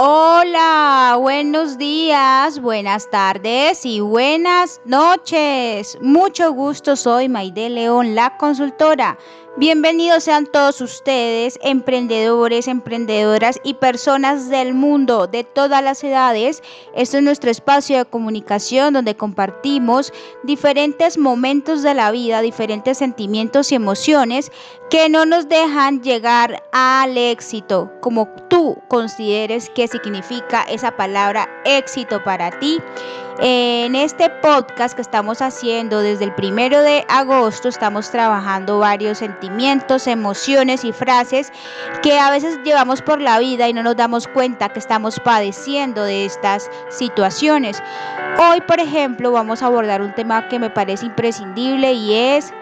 Hola, buenos días, buenas tardes y buenas noches. Mucho gusto, soy Maide León, la consultora. Bienvenidos sean todos ustedes, emprendedores, emprendedoras y personas del mundo, de todas las edades. Este es nuestro espacio de comunicación donde compartimos diferentes momentos de la vida, diferentes sentimientos y emociones que no nos dejan llegar al éxito, como tú consideres que significa esa palabra éxito para ti. En este podcast que estamos haciendo desde el 1 de agosto, estamos trabajando varios sentimientos, emociones y frases que a veces llevamos por la vida y no nos damos cuenta que estamos padeciendo de estas situaciones. Hoy, por ejemplo, vamos a abordar un tema que me parece imprescindible y es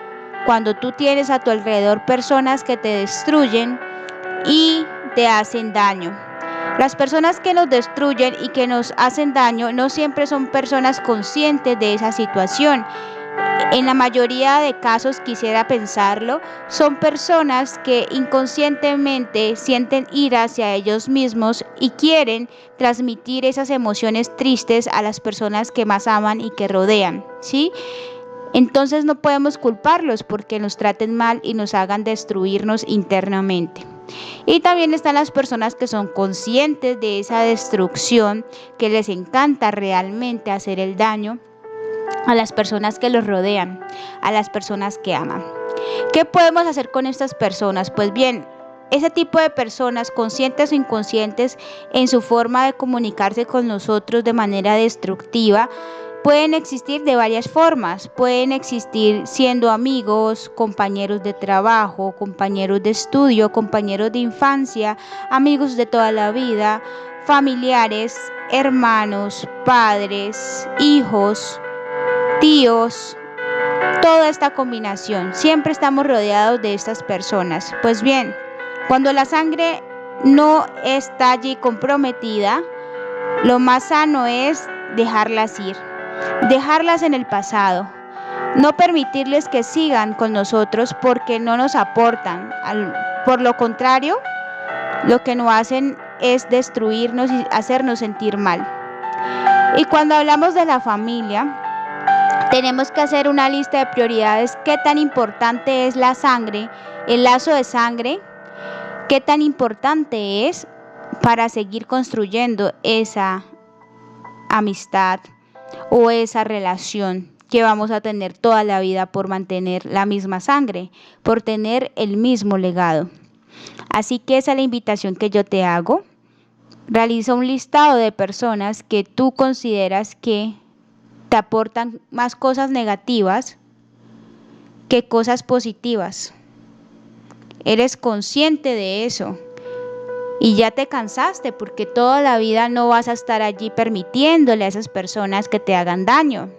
cuando tú tienes a tu alrededor personas que te destruyen y te hacen daño. Las personas que nos destruyen y que nos hacen daño no siempre son personas conscientes de esa situación. En la mayoría de casos, quisiera pensarlo, son personas que inconscientemente sienten ira hacia ellos mismos y quieren transmitir esas emociones tristes a las personas que más aman y que rodean, ¿sí? Entonces no podemos culparlos porque nos traten mal y nos hagan destruirnos internamente. Y también están las personas que son conscientes de esa destrucción, que les encanta realmente hacer el daño a las personas que los rodean, a las personas que aman. ¿Qué podemos hacer con estas personas? Pues bien, ese tipo de personas, conscientes o inconscientes, en su forma de comunicarse con nosotros de manera destructiva, pueden existir de varias formas. Pueden existir siendo amigos, compañeros de trabajo, compañeros de estudio, compañeros de infancia, amigos de toda la vida, familiares, hermanos, padres, hijos, tíos. Toda esta combinación, siempre estamos rodeados de estas personas. Pues bien, cuando la sangre no está allí comprometida, lo más sano es dejarlas ir, dejarlas en el pasado, no permitirles que sigan con nosotros porque no nos aportan. Por lo contrario, lo que nos hacen es destruirnos y hacernos sentir mal. Y cuando hablamos de la familia, tenemos que hacer una lista de prioridades. ¿Qué tan importante es la sangre, el lazo de sangre? ¿Qué tan importante es para seguir construyendo esa amistad o esa relación que vamos a tener toda la vida por mantener la misma sangre, por tener el mismo legado? Así que esa es la invitación que yo te hago. Realiza un listado de personas que tú consideras que te aportan más cosas negativas que cosas positivas. Eres consciente de eso y ya te cansaste porque toda la vida no vas a estar allí permitiéndole a esas personas que te hagan daño.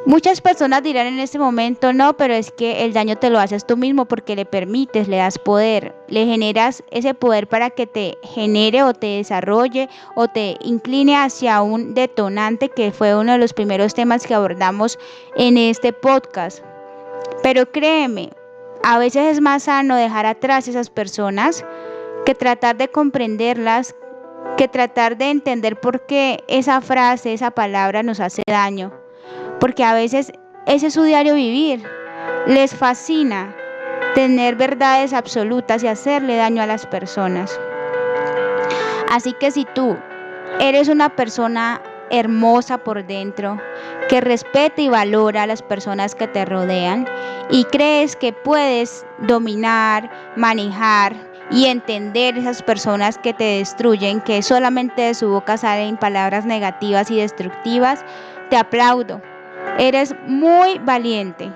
Muchas personas dirán en este momento: no, pero es que el daño te lo haces tú mismo porque le permites, le das poder, le generas ese poder para que te genere o te desarrolle o te incline hacia un detonante, que fue uno de los primeros temas que abordamos en este podcast. Pero créeme, a veces es más sano dejar atrás esas personas que tratar de comprenderlas, que tratar de entender por qué esa frase, esa palabra nos hace daño. Porque a veces ese es su diario vivir. Les fascina tener verdades absolutas y hacerle daño a las personas. Así que si tú eres una persona hermosa por dentro, que respeta y valora a las personas que te rodean y crees que puedes dominar, manejar y entender esas personas que te destruyen, que solamente de su boca salen palabras negativas y destructivas, te aplaudo. Eres muy valiente.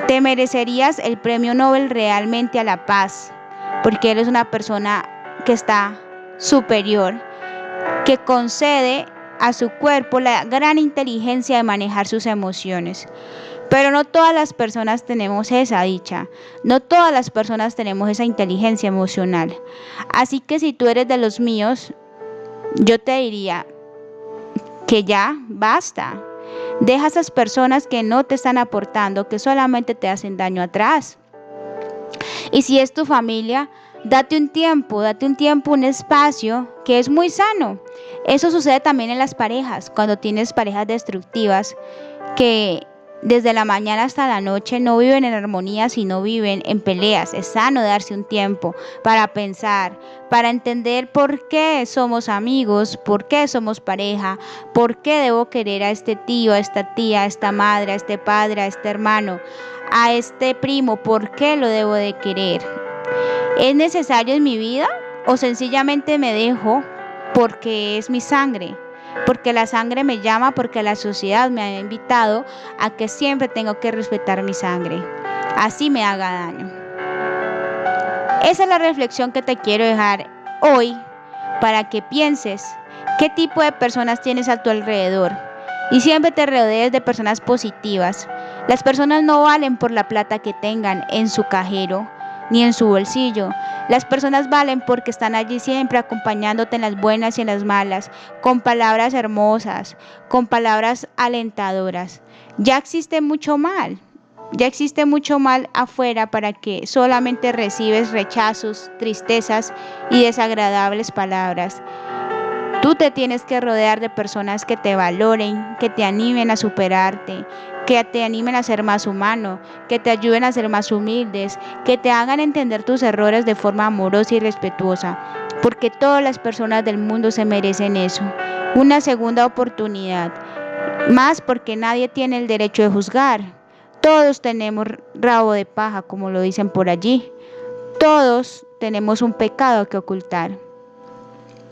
Te merecerías el premio Nobel realmente a la paz, porque eres una persona que está superior, que concede a su cuerpo la gran inteligencia de manejar sus emociones. Pero no todas las personas tenemos esa dicha, no todas las personas tenemos esa inteligencia emocional. Así que si tú eres de los míos, yo te diría que ya basta. Deja a esas personas que no te están aportando, que solamente te hacen daño atrás. Y si es tu familia, Date un tiempo, un espacio que es muy sano. Eso sucede también en las parejas, cuando tienes parejas destructivas que desde la mañana hasta la noche no viven en armonía, sino viven en peleas. Es sano darse un tiempo para pensar, para entender por qué somos amigos, por qué somos pareja, por qué debo querer a este tío, a esta tía, a esta madre, a este padre, a este hermano, a este primo, por qué lo debo de querer. ¿Es necesario en mi vida o sencillamente me dejo porque es mi sangre? Porque la sangre me llama, porque la sociedad me ha invitado a que siempre tengo que respetar mi sangre, así me haga daño. Esa es la reflexión que te quiero dejar hoy para que pienses qué tipo de personas tienes a tu alrededor y siempre te rodees de personas positivas. Las personas no valen por la plata que tengan en su cajero ni en su bolsillo. Las personas valen porque están allí siempre acompañándote en las buenas y en las malas, con palabras hermosas, con palabras alentadoras. Ya existe mucho mal afuera para que solamente recibes rechazos, tristezas y desagradables palabras. Tú te tienes que rodear de personas que te valoren, que te animen a superarte, que te animen a ser más humano, que te ayuden a ser más humildes, que te hagan entender tus errores de forma amorosa y respetuosa, porque todas las personas del mundo se merecen eso, una segunda oportunidad, más porque nadie tiene el derecho de juzgar. Todos tenemos rabo de paja, como lo dicen por allí. Todos tenemos un pecado que ocultar.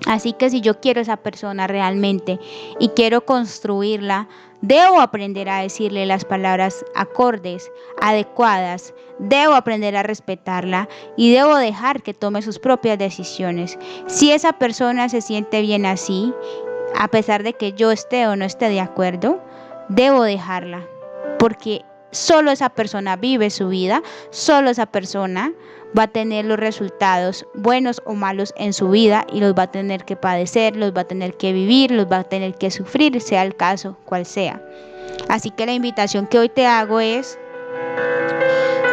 Así que si yo quiero a esa persona realmente y quiero construirla, debo aprender a decirle las palabras acordes, adecuadas, debo aprender a respetarla y debo dejar que tome sus propias decisiones. Si esa persona se siente bien así, a pesar de que yo esté o no esté de acuerdo, debo dejarla, porque solo esa persona vive su vida, solo esa persona va a tener los resultados buenos o malos en su vida y los va a tener que padecer, los va a tener que vivir, los va a tener que sufrir, sea el caso cual sea. Así que la invitación que hoy te hago es: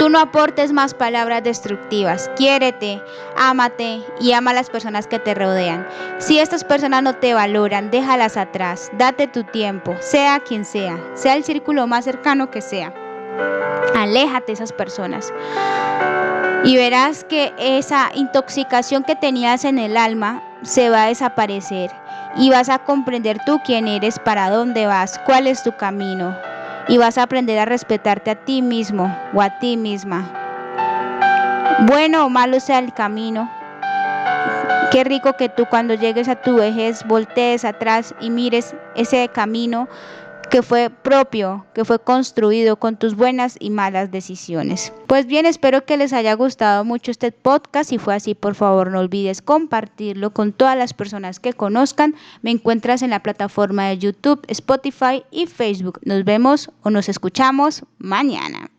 tú no aportes más palabras destructivas. Quiérete, ámate y ama a las personas que te rodean. Si estas personas no te valoran, déjalas atrás. Date tu tiempo, sea quien sea el círculo más cercano que sea. Aléjate de esas personas. Y verás que esa intoxicación que tenías en el alma se va a desaparecer. Y vas a comprender tú quién eres, para dónde vas, cuál es tu camino. Y vas a aprender a respetarte a ti mismo o a ti misma. Bueno o malo sea el camino, qué rico que tú cuando llegues a tu vejez voltees atrás y mires ese camino que fue propio, que fue construido con tus buenas y malas decisiones. Pues bien, espero que les haya gustado mucho este podcast. Si fue así, por favor no olvides compartirlo con todas las personas que conozcan. Me encuentras en la plataforma de YouTube, Spotify y Facebook. Nos vemos o nos escuchamos mañana.